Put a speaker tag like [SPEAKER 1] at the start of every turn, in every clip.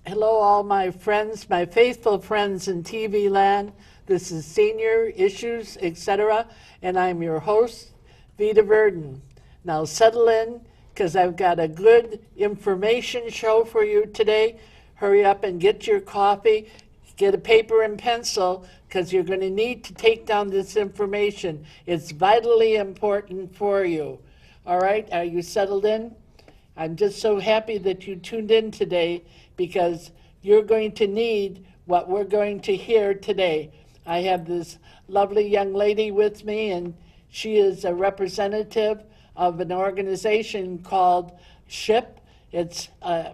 [SPEAKER 1] Hello, all my friends, my faithful friends in TV land. This is Senior Issues, etc., and I'm your host, Vita Verdon. Now settle in, because I've got a good information show for you today. Hurry up and get your coffee, get a paper and pencil, because you're going to need to take down this information. It's vitally important for you. All right, are you settled in? I'm just so happy that you tuned in today because you're going to need what we're going to hear today. I have this lovely young lady with me, and she is a representative of an organization called SHIP. It's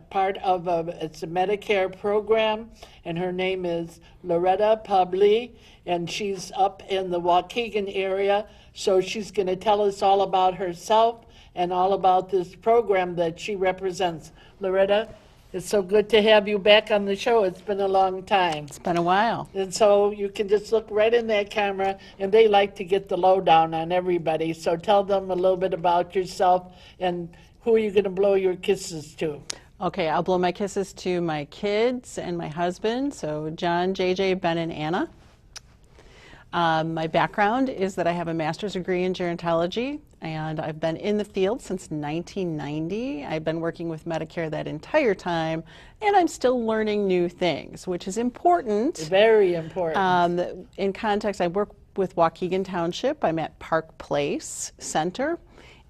[SPEAKER 1] part of it's a Medicare program, and her name is Loretta Pable, and she's up in the Waukegan area, so she's going to tell us all about herself and all about this program that she represents. Loretta, it's so good to have you back on the show. It's been a long time.
[SPEAKER 2] It's been a while.
[SPEAKER 1] And so you can just look right in that camera, and they like to get the lowdown on everybody. So tell them a little bit about yourself and who are you going to blow your kisses to?
[SPEAKER 2] Okay, I'll blow my kisses to my kids and my husband, so John, JJ, Ben, and Anna. My background is that I have a master's degree in gerontology, and I've been in the field since 1990. I've been working with Medicare that entire time, and I'm still learning new things, which is important.
[SPEAKER 1] Very important.
[SPEAKER 2] In context, I work with Waukegan Township. I'm at Park Place Center,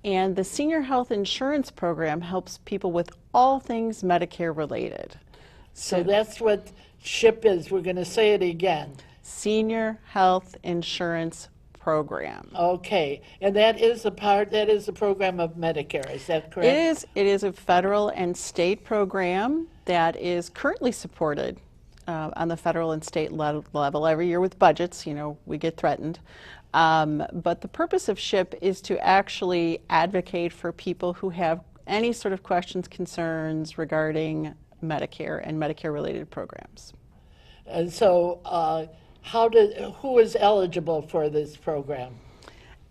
[SPEAKER 2] and the Senior Health Insurance Program helps people with all things Medicare related.
[SPEAKER 1] So that's what SHIP is. We're going to say it again.
[SPEAKER 2] Senior Health Insurance Program.
[SPEAKER 1] Okay, and that is a program of Medicare, is that correct?
[SPEAKER 2] It is a federal and state program that is currently supported on the federal and state level. Every year with budgets, you know, we get threatened. But the purpose of SHIP is to actually advocate for people who have any sort of questions, concerns regarding Medicare and Medicare-related programs.
[SPEAKER 1] And so who is eligible for this program?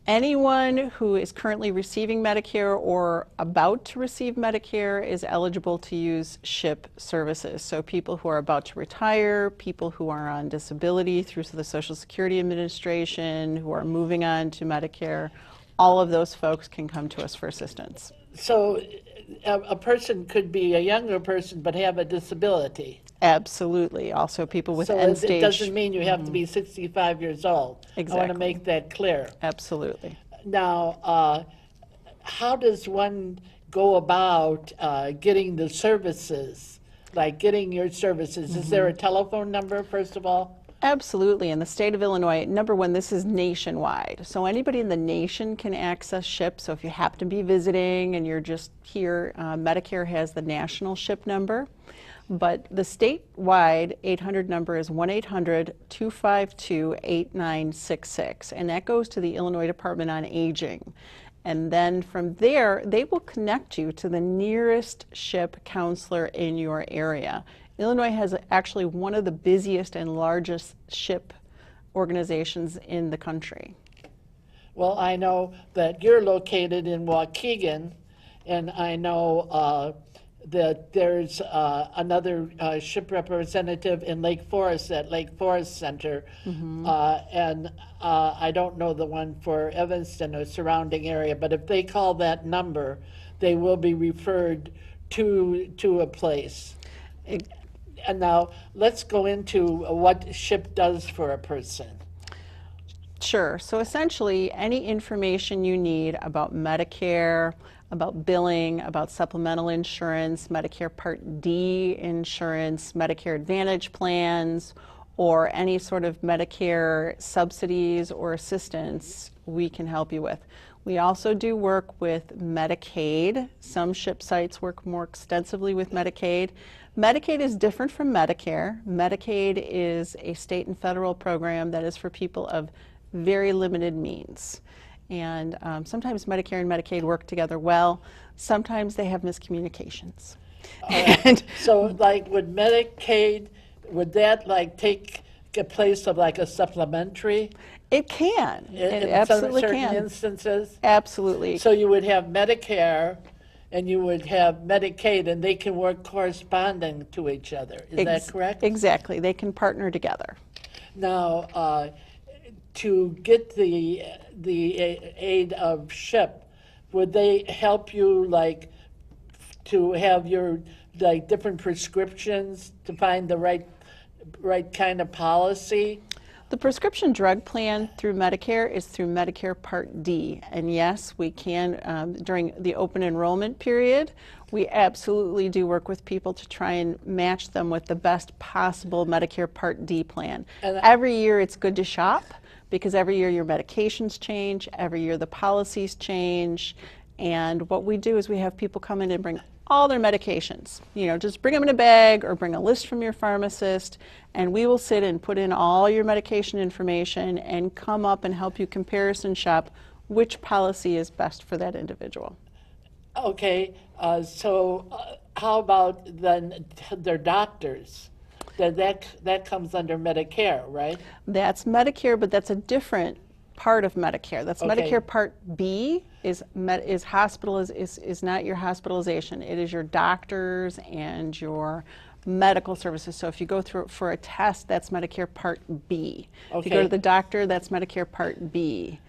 [SPEAKER 2] Anyone who is currently receiving Medicare or about to receive Medicare is eligible to use SHIP services. So people who are about to retire, people who are on disability through the Social Security Administration, who are moving on to Medicare, all of those folks can come to us for assistance.
[SPEAKER 1] So a person could be a younger person but have a disability.
[SPEAKER 2] Absolutely. Also people with end stage.
[SPEAKER 1] So it doesn't mean you have to be 65 years old.
[SPEAKER 2] Exactly.
[SPEAKER 1] I want to make that clear.
[SPEAKER 2] Absolutely.
[SPEAKER 1] Now, how does one go about getting the services, like getting your services? Is there a telephone number, first of all?
[SPEAKER 2] Absolutely. In the state of Illinois, number one, this is nationwide. So anybody in the nation can access SHIP. So if you happen to be visiting and you're just here, Medicare has the national SHIP number. But the statewide 800 number is 1-800-252-8966. And that goes to the Illinois Department on Aging. And then from there, they will connect you to the nearest SHIP counselor in your area. Illinois has actually one of the busiest and largest SHIP organizations in the country.
[SPEAKER 1] Well, I know that you're located in Waukegan, and I know that there's another SHIP representative in Lake Forest at Lake Forest Center, and I don't know the one for Evanston or surrounding area, but if they call that number, they will be referred to a place. And now let's go into what SHIP does for a person.
[SPEAKER 2] Sure. So essentially, any information you need about Medicare, about billing, about supplemental insurance, Medicare Part D insurance, Medicare Advantage plans, or any sort of Medicare subsidies or assistance, we can help you with. We also do work with Medicaid. Some SHIP sites work more extensively with Medicaid. Medicaid is different from Medicare. Medicaid is a state and federal program that is for people of very limited means. And sometimes Medicare and Medicaid work together well. Sometimes they have miscommunications.
[SPEAKER 1] And so like with Medicaid, would that like take a place of like a supplementary?
[SPEAKER 2] It can. It
[SPEAKER 1] in
[SPEAKER 2] absolutely
[SPEAKER 1] certain
[SPEAKER 2] can.
[SPEAKER 1] instances?
[SPEAKER 2] Absolutely.
[SPEAKER 1] So you would have Medicare, and you would have Medicaid, and they can work corresponding to each other. Is that correct?
[SPEAKER 2] Exactly. They can partner together.
[SPEAKER 1] Now, to get the aid of SHIP, would they help you like to have your like different prescriptions to find the right kind of policy?
[SPEAKER 2] The prescription drug plan through Medicare is through Medicare Part D. And yes, we can, during the open enrollment period, we absolutely do work with people to try and match them with the best possible Medicare Part D plan.
[SPEAKER 1] And
[SPEAKER 2] every year it's good to shop because every year your medications change, every year the policies change. And what we do is we have people come in and bring all their medications. You know, just bring them in a bag or bring a list from your pharmacist, and we will sit and put in all your medication information and come up and help you comparison shop which policy is best for that individual.
[SPEAKER 1] Okay, so how about then their doctors? That comes under Medicare, right?
[SPEAKER 2] That's Medicare, but that's a different part of Medicare. That's
[SPEAKER 1] Okay.
[SPEAKER 2] Medicare Part B is not your hospitalization. It is your doctors and your medical services. So if you go through for a test, that's Medicare Part B. If you go
[SPEAKER 1] Okay.
[SPEAKER 2] to the doctor, that's Medicare Part B.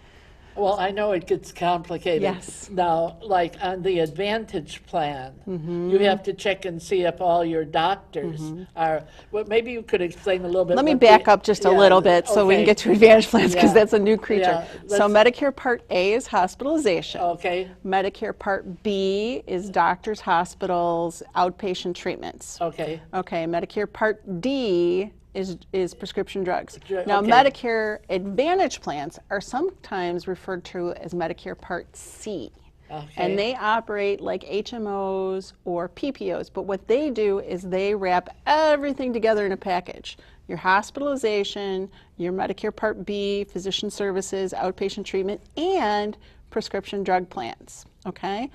[SPEAKER 1] Well, I know it gets complicated.
[SPEAKER 2] Yes.
[SPEAKER 1] Now, like on the Advantage plan, you have to check and see if all your doctors are, well, maybe you could explain a little bit.
[SPEAKER 2] Let me
[SPEAKER 1] what
[SPEAKER 2] back
[SPEAKER 1] the-
[SPEAKER 2] up just a
[SPEAKER 1] yeah,
[SPEAKER 2] little bit so we can
[SPEAKER 1] okay.
[SPEAKER 2] get to Advantage plans because
[SPEAKER 1] Yeah.
[SPEAKER 2] that's a new creature.
[SPEAKER 1] Yeah,
[SPEAKER 2] So
[SPEAKER 1] let's-
[SPEAKER 2] Medicare Part A is hospitalization.
[SPEAKER 1] Okay,
[SPEAKER 2] Medicare Part B is doctors, hospitals, outpatient treatments.
[SPEAKER 1] okay,
[SPEAKER 2] Okay, Medicare Part D is prescription drugs. Now,
[SPEAKER 1] okay.
[SPEAKER 2] Medicare Advantage plans are sometimes referred to as Medicare Part C.
[SPEAKER 1] okay.
[SPEAKER 2] And they operate like HMOs or PPOs, but what they do is they wrap everything together in a package. Your hospitalization, your Medicare Part B, physician services, outpatient treatment, and prescription drug plans, okay?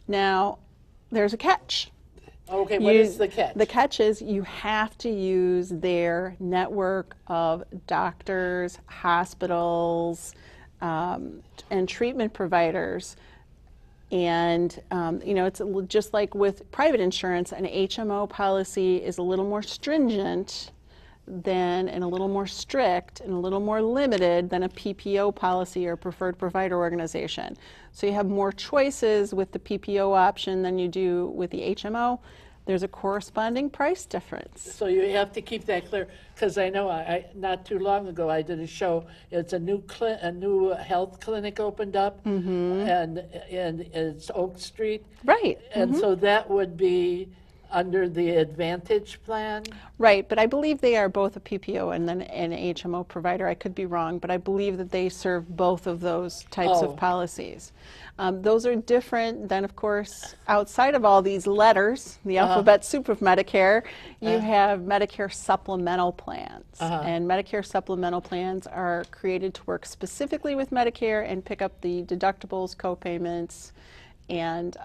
[SPEAKER 2] Now, there's a catch.
[SPEAKER 1] Okay, what is the catch?
[SPEAKER 2] The catch is you have to use their network of doctors, hospitals, and treatment providers. And, you know, it's just like with private insurance, an HMO policy is a little more stringent than, and a little more strict and a little more limited than a PPO policy or preferred provider organization. So you have more choices with the PPO option than you do with the HMO. There's a corresponding price difference.
[SPEAKER 1] So you have to keep that clear, because I know I not too long ago I did a show. It's a new health clinic opened up, and it's Oak Street,
[SPEAKER 2] Right.
[SPEAKER 1] and so that would be under the Advantage plan.
[SPEAKER 2] Right, but I believe they are both a PPO and then an HMO provider. I could be wrong, but I believe that they serve both of those types
[SPEAKER 1] Oh.
[SPEAKER 2] of policies. Those are different than, of course, outside of all these letters, the alphabet soup of Medicare, you have Medicare supplemental plans. And Medicare supplemental plans are created to work specifically with Medicare and pick up the deductibles, co-payments, and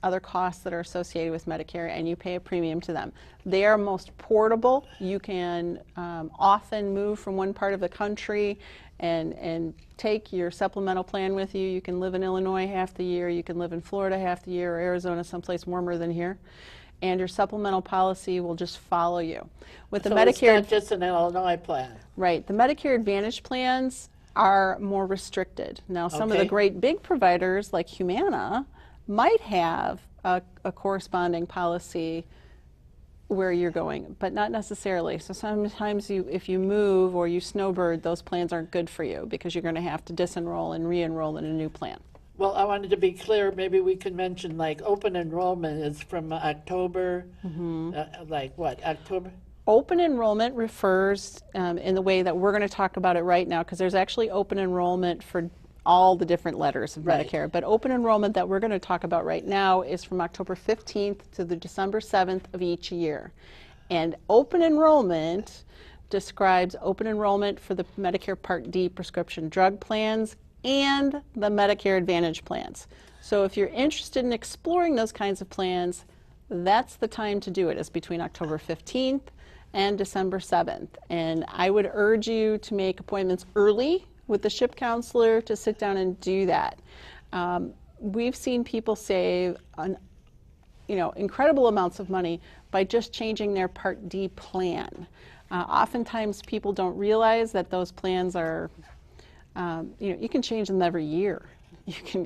[SPEAKER 2] other costs that are associated with Medicare, and you pay a premium to them. They are most portable. You can often move from one part of the country and take your supplemental plan with you. You can live in Illinois half the year, you can live in Florida half the year, or Arizona, someplace warmer than here, and your supplemental policy will just follow you. With the
[SPEAKER 1] So
[SPEAKER 2] Medicare,
[SPEAKER 1] it's not just an Illinois plan.
[SPEAKER 2] right, the Medicare Advantage plans are more restricted. Now, some of the
[SPEAKER 1] Okay.
[SPEAKER 2] great big providers like Humana might have a corresponding policy where you're going, but not necessarily. So sometimes if you move or you snowbird, those plans aren't good for you because you're going to have to disenroll and re-enroll in a new plan.
[SPEAKER 1] Well, I wanted to be clear, maybe we can mention like open enrollment is from October, like what, October?
[SPEAKER 2] Open enrollment refers in the way that we're going to talk about it right now, because there's actually open enrollment for all the different letters of
[SPEAKER 1] Right.
[SPEAKER 2] Medicare. But open enrollment that we're going to talk about right now is from October 15th to the December 7th of each year. And open enrollment describes open enrollment for the Medicare Part D prescription drug plans and the Medicare Advantage plans. So if you're interested in exploring those kinds of plans, that's the time to do it. It's between October 15th and December 7th. And I would urge you to make appointments early with the SHIP counselor to sit down and do that. we've seen people save incredible amounts of money by just changing their Part D plan. Oftentimes people don't realize that those plans are, you can change them every year.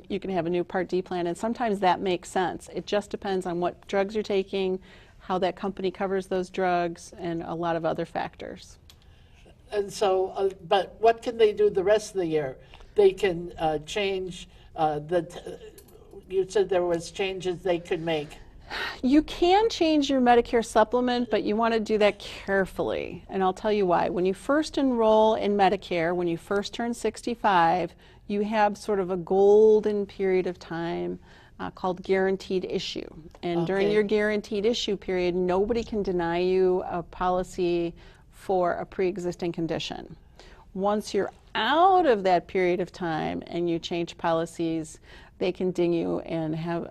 [SPEAKER 2] You can have a new Part D plan, and sometimes that makes sense. It just depends on what drugs you're taking, how that company covers those drugs, and a lot of other factors.
[SPEAKER 1] And so, but what can they do the rest of the year? They can change you said there was changes they could make.
[SPEAKER 2] You can change your Medicare supplement, but you want to do that carefully, and I'll tell you why. When you first enroll in Medicare, when you first turn 65, you have sort of a golden period of time called guaranteed issue. And during your guaranteed issue period, nobody can deny you a policy for a pre-existing condition. Once you're out of that period of time and you change policies, they can ding you and have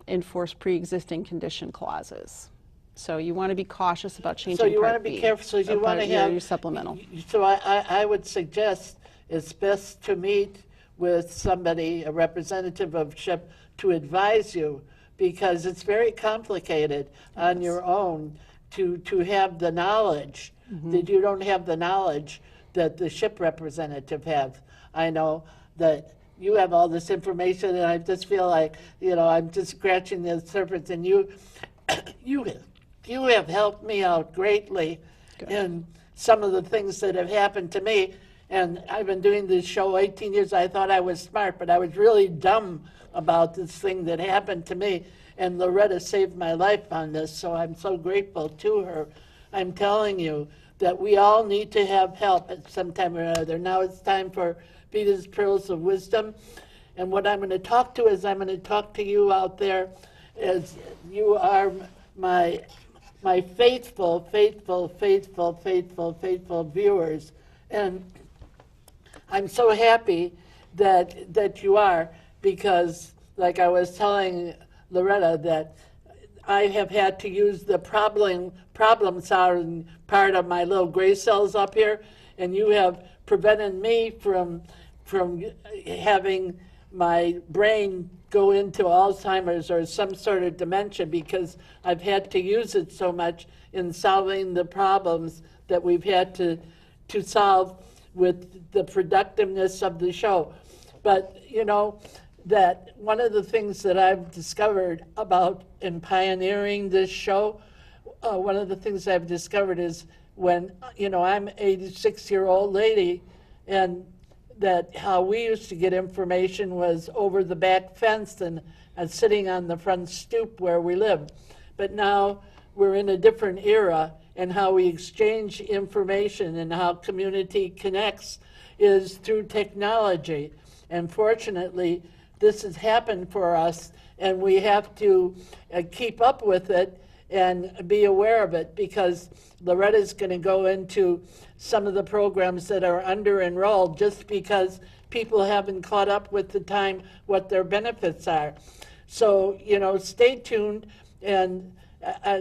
[SPEAKER 2] enforce pre-existing condition clauses. So you want to be cautious about changing
[SPEAKER 1] So you want
[SPEAKER 2] Part
[SPEAKER 1] to be
[SPEAKER 2] B,
[SPEAKER 1] careful. So you want to have
[SPEAKER 2] your supplemental.
[SPEAKER 1] So I would suggest it's best to meet with somebody, a representative of SHIP, to advise you, because it's very complicated on your own to have the knowledge that you don't have the knowledge that the SHIP representative has. I know that you have all this information, and I just feel like, I'm just scratching the surface, and you have helped me out greatly in some of the things that have happened to me. And I've been doing this show 18 years. I thought I was smart, but I was really dumb about this thing that happened to me. And Loretta saved my life on this, so I'm so grateful to her. I'm telling you that we all need to have help at some time or other. Now it's time for Vita's Pearls of Wisdom. And what I'm going to talk to is I'm going to talk to you out there, as you are my faithful viewers. And I'm so happy that you are, because like I was telling Loretta, that I have had to use the problem solving part of my little gray cells up here, and you have prevented me from having my brain go into Alzheimer's or some sort of dementia, because I've had to use it so much in solving the problems that we've had to solve with the productiveness of the show. But that one of the things that I've discovered about in pioneering this show, one of the things I've discovered is when, I'm an 86-year-old lady, and that how we used to get information was over the back fence and sitting on the front stoop where we live. But now we're in a different era, and how we exchange information and how community connects is through technology. And fortunately, this has happened for us, and we have to keep up with it and be aware of it, because Loretta's going to go into some of the programs that are under-enrolled just because people haven't caught up with the time what their benefits are. So, stay tuned, and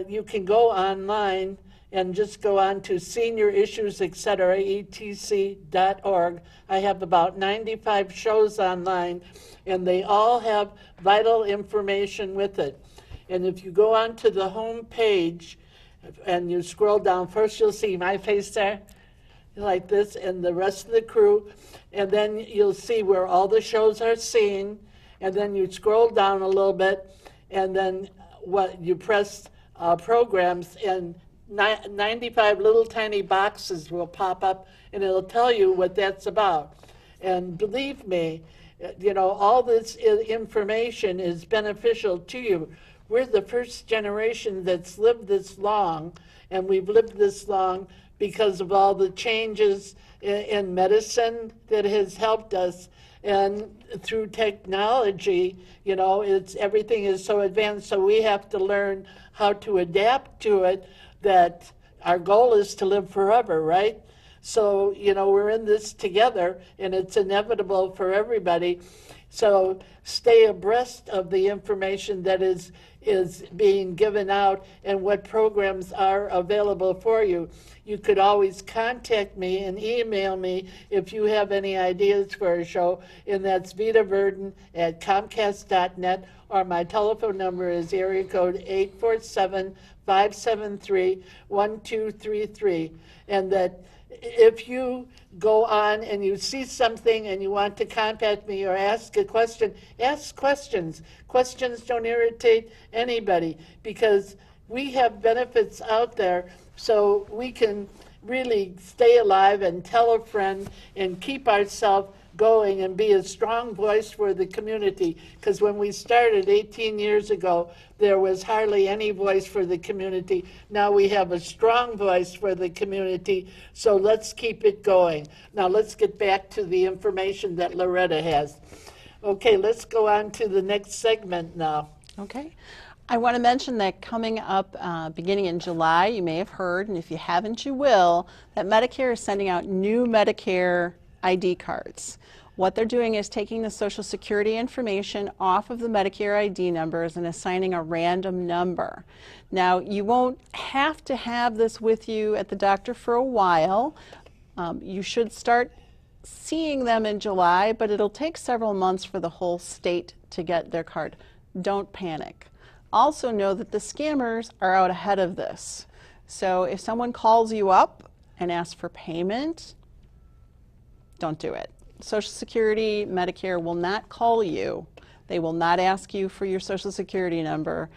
[SPEAKER 1] you can go online and just go on to Senior Issues, etc., etc.org. I have about 95 shows online, and they all have vital information with it. And if you go onto the home page and you scroll down, first you'll see my face there, like this, and the rest of the crew, and then you'll see where all the shows are seen, and then you scroll down a little bit, and then what you press programs, and 95 little tiny boxes will pop up, and it'll tell you what that's about. And believe me, all this information is beneficial to you. We're the first generation that's lived this long, and we've lived this long because of all the changes in medicine that has helped us, and through technology, everything is so advanced, so we have to learn how to adapt to it, that our goal is to live forever, right? So, we're in this together, and it's inevitable for everybody. So stay abreast of the information that is being given out and what programs are available for you. You could always contact me and email me if you have any ideas for a show, and that's vitaverden@comcast.net, or my telephone number is area code 847-573-1233. And that if you go on and you see something and you want to contact me or ask a question, ask questions. Questions don't irritate anybody, because we have benefits out there, so we can really stay alive and tell a friend and keep ourselves going and be a strong voice for the community. Because when we started 18 years ago, there was hardly any voice for the community. Now we have a strong voice for the community, so let's keep it going. Now let's get back to the information that Loretta has. Okay, let's go on to the next segment now.
[SPEAKER 2] Okay. I want to mention that coming up beginning in July, you may have heard, and if you haven't, you will, that Medicare is sending out new Medicare ID cards. What they're doing is taking the Social Security information off of the Medicare ID numbers and assigning a random number. Now, you won't have to have this with you at the doctor for a while. You should start seeing them in July, but it'll take several months for the whole state to get their card. Don't panic. Also know that the scammers are out ahead of this. So if someone calls you up and asks for payment, don't do it. Social Security, Medicare will not call you. They will not ask you for your Social Security number.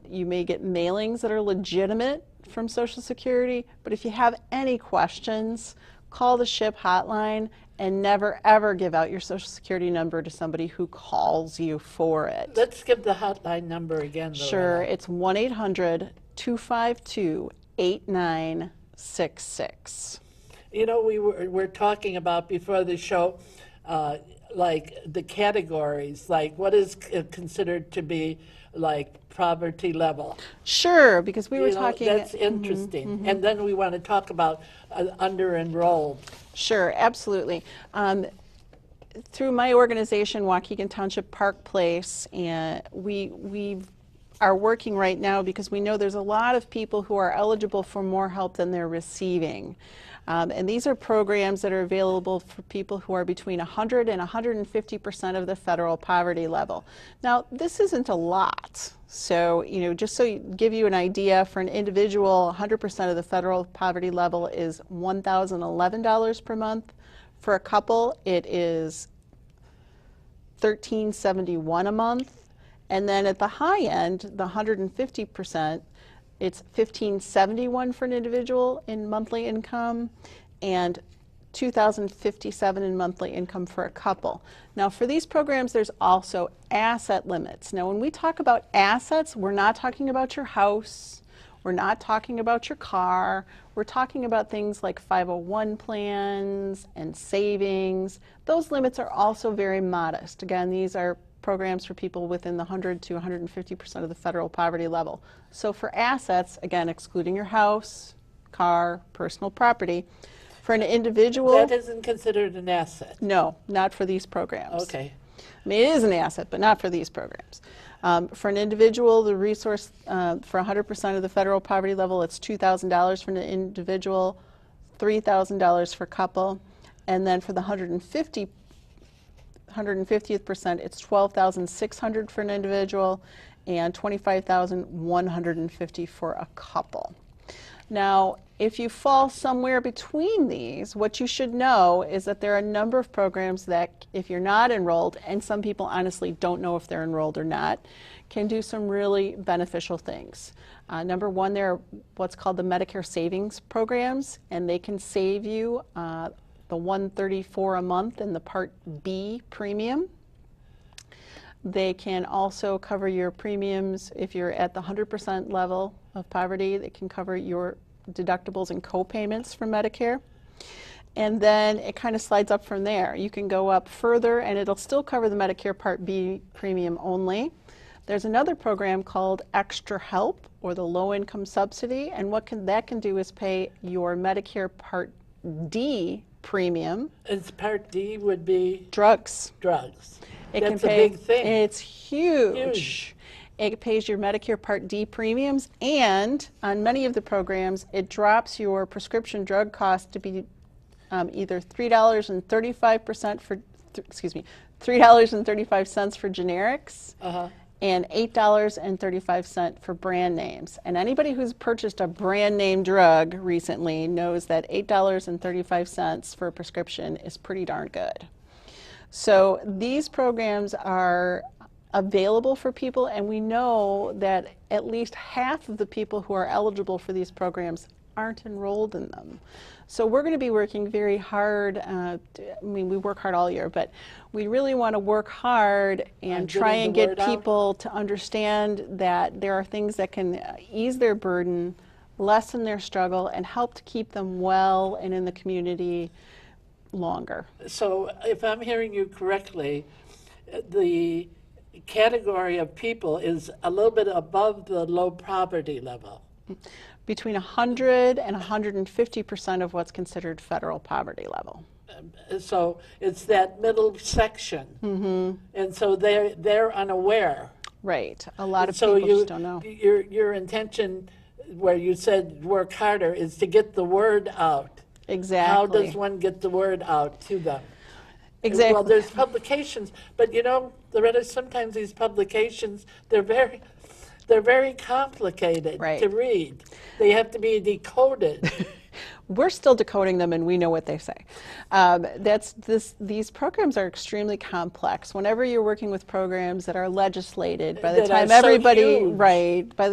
[SPEAKER 2] You may get mailings that are legitimate from Social Security, but if you have any questions, call the SHIP hotline, and never ever give out your Social Security number to somebody who calls you for it.
[SPEAKER 1] Let's give the hotline number again, Loretta.
[SPEAKER 2] Sure, it's 1-800-252-8966.
[SPEAKER 1] You know, we're talking about before the show, like the categories, like what is considered to be like poverty level.
[SPEAKER 2] Sure, because we were
[SPEAKER 1] You know,
[SPEAKER 2] talking.
[SPEAKER 1] that's interesting. And then we want to talk about under-enrolled.
[SPEAKER 2] Sure, absolutely. Through my organization, Waukegan Township Park Place, and we are working right now because we know there's a lot of people who are eligible for more help than they're receiving. And these are programs that are available for people who are between 100 and 150% of the federal poverty level. Now, this isn't a lot. So, you know, just so you give you an idea, for an individual, 100% of the federal poverty level is $1,011 per month. For a couple, it is $1,371 a month. And then at the high end, the 150%, it's $1,571 for an individual in monthly income and $2,057 in monthly income for a couple. Now, for these programs, there's also asset limits. Now, when we talk about assets, we're not talking about your house, we're not talking about your car, we're talking about things like 501 plans and savings. Those limits are also very modest. Again, these are programs for people within the 100 to 150% of the federal poverty level. So for assets, again, excluding your house, car, personal property, for an individual...
[SPEAKER 1] That isn't considered an asset.
[SPEAKER 2] No, not for these programs.
[SPEAKER 1] Okay.
[SPEAKER 2] I mean, it is an asset, but not for these programs. For an individual, the resource for 100% of the federal poverty level, it's $2,000 for an individual, $3,000 for a couple, and then for the 150th percent, it's $12,600 for an individual and $25,150 for a couple. Now, if you fall somewhere between these, what you should know is that there are a number of programs that, if you're not enrolled, and some people honestly don't know if they're enrolled or not, can do some really beneficial things. Number one, there are what's called the Medicare savings programs, and they can save you the $134 a month in the Part B premium. They can also cover your premiums if you're at the 100% level of poverty. They can cover your deductibles and co-payments for Medicare. And then it kind of slides up from there. You can go up further and it'll still cover the Medicare Part B premium only. There's another program called Extra Help, or the Low Income Subsidy, and what that can do is pay your Medicare Part D premium.
[SPEAKER 1] And Part D would be?
[SPEAKER 2] Drugs.
[SPEAKER 1] Drugs.
[SPEAKER 2] It
[SPEAKER 1] That's
[SPEAKER 2] can
[SPEAKER 1] a
[SPEAKER 2] pay,
[SPEAKER 1] big thing.
[SPEAKER 2] it's huge.
[SPEAKER 1] Huge.
[SPEAKER 2] It pays your Medicare Part D premiums, and on many of the programs, it drops your prescription drug cost to be either $3.35 for, $3.35 for generics, and $8.35 for brand names. And anybody who's purchased a brand name drug recently knows that $8.35 for a prescription is pretty darn good. So these programs are available for people, and we know that at least half of the people who are eligible for these programs aren't enrolled in them. So we're going to be working very hard. I mean, we work hard all year, but we really want to work hard and try and get people to understand that there are things that can ease their burden, lessen their struggle, and help to keep them well and in the community longer.
[SPEAKER 1] So if I'm hearing you correctly, the category of people is a little bit above the low poverty level.
[SPEAKER 2] Between 100 and 150% of what's considered federal poverty level.
[SPEAKER 1] So it's that middle section, and so they're unaware.
[SPEAKER 2] Right. A lot of
[SPEAKER 1] So
[SPEAKER 2] people just don't know.
[SPEAKER 1] Your intention, where you said work harder, is to get the word out.
[SPEAKER 2] Exactly.
[SPEAKER 1] How does one get the word out to them?
[SPEAKER 2] Exactly.
[SPEAKER 1] Well, there's publications, but you know, Loretta, sometimes these publications, they're very complicated to read. They have to be decoded.
[SPEAKER 2] We're still decoding them, and we know what they say. These programs are extremely complex. Whenever you're working with programs that are legislated, by the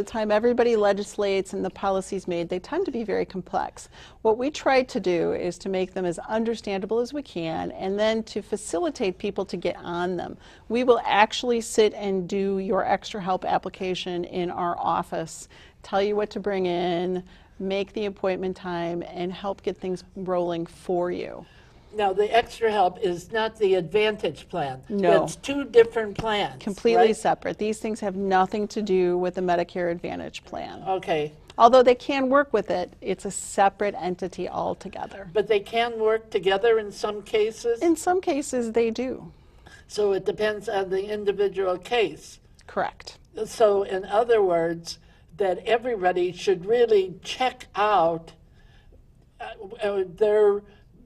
[SPEAKER 2] time everybody legislates and the policy's made, they tend to be very complex. What we try to do is to make them as understandable as we can, and then to facilitate people to get on them. We will actually sit and do your extra help application in our office, tell you what to bring in, make the appointment time, and help get things rolling for you.
[SPEAKER 1] Now, the extra help is not the Advantage plan.
[SPEAKER 2] No.
[SPEAKER 1] It's two different plans.
[SPEAKER 2] Completely separate. These things have nothing to do with the Medicare Advantage plan.
[SPEAKER 1] Okay.
[SPEAKER 2] Although they can work with it, it's a separate entity altogether.
[SPEAKER 1] But they can work together in some cases?
[SPEAKER 2] In some cases, they do.
[SPEAKER 1] So it depends on the individual case.
[SPEAKER 2] Correct.
[SPEAKER 1] So in other words, that everybody should really check out their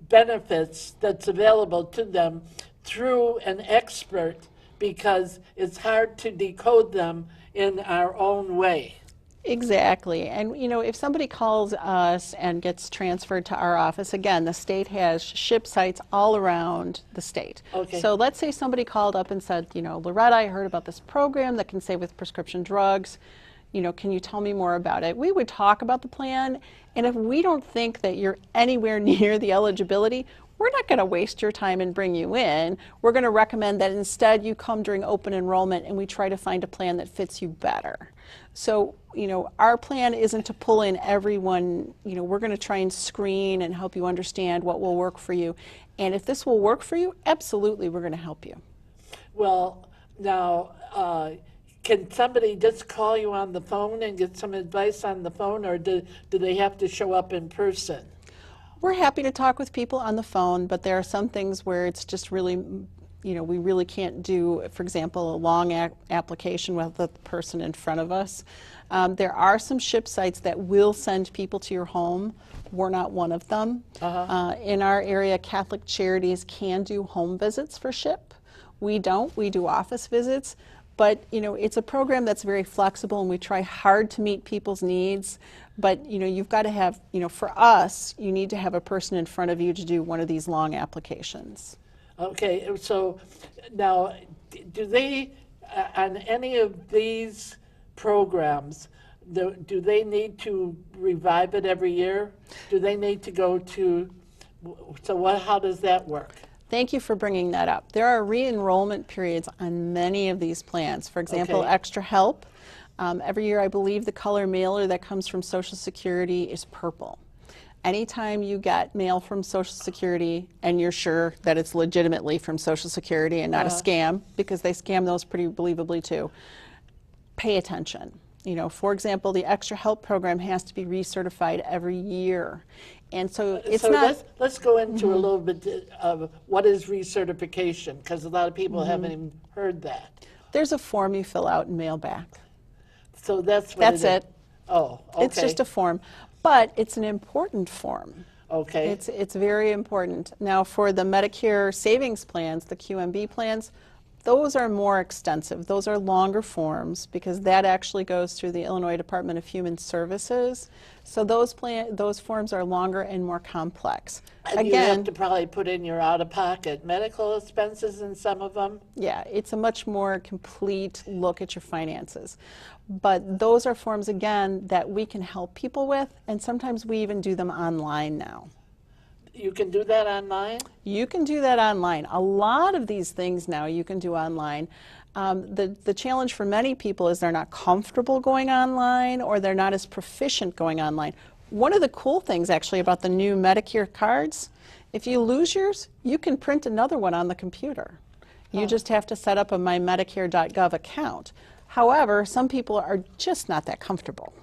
[SPEAKER 1] benefits that's available to them through an expert, because it's hard to decode them in our own way.
[SPEAKER 2] Exactly. And you know, if somebody calls us and gets transferred to our office, again, the state has SHIP sites all around the state.
[SPEAKER 1] Okay.
[SPEAKER 2] So let's say somebody called up and said, you know, Loretta, I heard about this program that can save with prescription drugs. You know, can you tell me more about it? We would talk about the plan, and if we don't think that you're anywhere near the eligibility, we're not going to waste your time and bring you in. We're going to recommend that instead you come during open enrollment and we try to find a plan that fits you better. So, you know, our plan isn't to pull in everyone. You know, we're going to try and screen and help you understand what will work for you. And if this will work for you, absolutely, we're going to help you.
[SPEAKER 1] Well, now, can somebody just call you on the phone and get some advice on the phone, or do they have to show up in person?
[SPEAKER 2] We're happy to talk with people on the phone, but there are some things where it's just really, you know, we really can't do, for example, a long application with the person in front of us. There are some SHIP sites that will send people to your home. We're not one of them. In our area, Catholic Charities can do home visits for SHIP. We don't. We do office visits. But, you know, it's a program that's very flexible, and we try hard to meet people's needs. But, you know, you've got to have, you know, for us, you need to have a person in front of you to do one of these long applications.
[SPEAKER 1] Okay, so now, do they, on any of these programs, do they need to revive it every year? Do they need to go to, so how does that work?
[SPEAKER 2] Thank you for bringing that up. There are re-enrollment periods on many of these plans. For example, Extra Help. Every year, I believe the color mailer that comes from Social Security is purple. Anytime you get mail from Social Security and you're sure that it's legitimately from Social Security and not a scam, because they scam those pretty believably too, pay attention. You know, for example, the Extra Help program has to be recertified every year. And so it's
[SPEAKER 1] So
[SPEAKER 2] not.
[SPEAKER 1] let's go into a little bit of what is recertification, because a lot of people haven't even heard that.
[SPEAKER 2] There's a form you fill out and mail back.
[SPEAKER 1] So that's what
[SPEAKER 2] That's
[SPEAKER 1] it is.
[SPEAKER 2] it.
[SPEAKER 1] Oh, okay.
[SPEAKER 2] It's just a form, but it's an important form.
[SPEAKER 1] Okay.
[SPEAKER 2] It's very important. Now, for the Medicare savings plans, the QMB plans, those are more extensive. Those are longer forms because that actually goes through the Illinois Department of Human Services. So those forms are longer and more complex.
[SPEAKER 1] And you have to probably put in your out-of-pocket medical expenses in some of them.
[SPEAKER 2] Yeah, it's a much more complete look at your finances. But those are forms, again, that we can help people with, and sometimes we even do them online now.
[SPEAKER 1] You can do that online?
[SPEAKER 2] You can do that online. A lot of these things now you can do online. The challenge for many people is they're not comfortable going online or they're not as proficient going online. One of the cool things actually about the new Medicare cards, if you lose yours, you can print another one on the computer. You just have to set up a mymedicare.gov account. However, some people are just not that comfortable.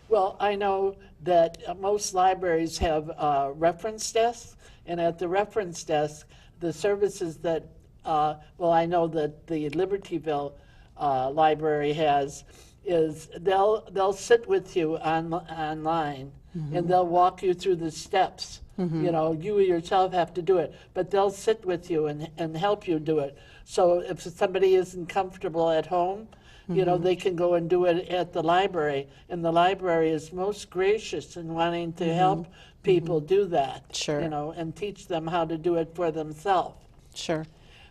[SPEAKER 1] Well, I know that most libraries have reference desks, and at the reference desk, the services that, well, I know that the Libertyville library has is they'll sit with you online, and they'll walk you through the steps. You know, you yourself have to do it, but they'll sit with you and help you do it. So if somebody isn't comfortable at home, you know, they can go and do it at the library, and the library is most gracious in wanting to help people do that.
[SPEAKER 2] Sure.
[SPEAKER 1] You know, and teach them how to do it for themselves.
[SPEAKER 2] Sure.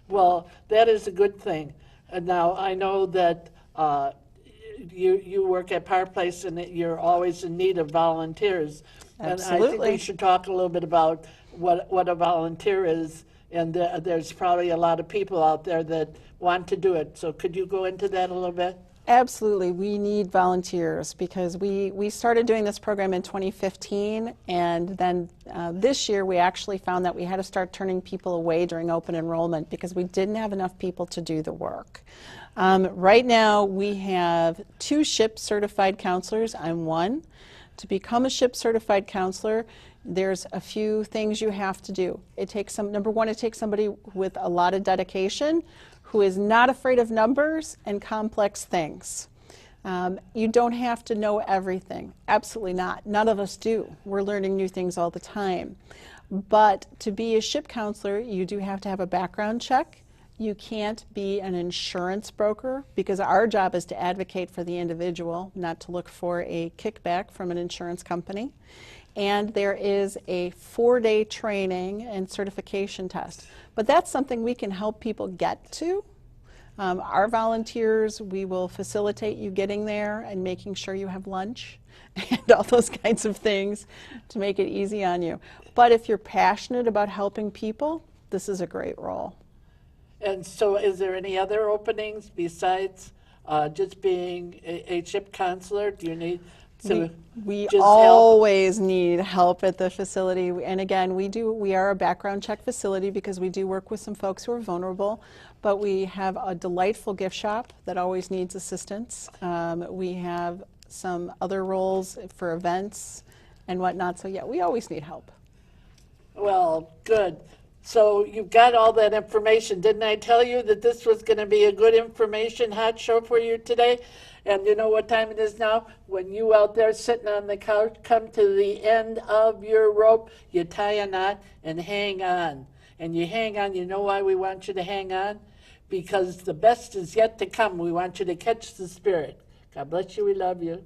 [SPEAKER 1] Well, that is a good thing. And now I know that you work at Park Place, and that you're always in need of volunteers. And I think
[SPEAKER 2] Absolutely.
[SPEAKER 1] we should talk a little bit about what a volunteer is. And there's probably a lot of people out there that want to do it. So could you go into that a little bit?
[SPEAKER 2] Absolutely. We need volunteers because we started doing this program in 2015, and then this year we actually found that we had to start turning people away during open enrollment because we didn't have enough people to do the work. Right now we have 2 SHIP certified counselors. I'm one. To become a SHIP certified counselor, there's a few things you have to do. It takes number one, it takes somebody with a lot of dedication who is not afraid of numbers and complex things. You don't have to know everything. Absolutely not. None of us do. We're learning new things all the time. But to be a SHIP counselor, you do have to have a background check. You can't be an insurance broker because our job is to advocate for the individual, not to look for a kickback from an insurance company. And there is a 4-day training and certification test. But that's something we can help people get to. Our volunteers, we will facilitate you getting there and making sure you have lunch and all those kinds of things to make it easy on you. But if you're passionate about helping people, this is a great role.
[SPEAKER 1] And so is there any other openings besides just being a SHIP counselor? Do you need to
[SPEAKER 2] We
[SPEAKER 1] just help?
[SPEAKER 2] always need help at the facility. And again, we are a background check facility because we do work with some folks who are vulnerable, but we have a delightful gift shop that always needs assistance. We have some other roles for events and whatnot. So yeah, we always need help.
[SPEAKER 1] Well, good. So you've got all that information. Didn't I tell you that this was going to be a good information hot show for you today? And you know what time it is now? When you out there sitting on the couch come to the end of your rope, you tie a knot and hang on. And you hang on. You know why we want you to hang on? Because the best is yet to come. We want you to catch the spirit. God bless you. We love you.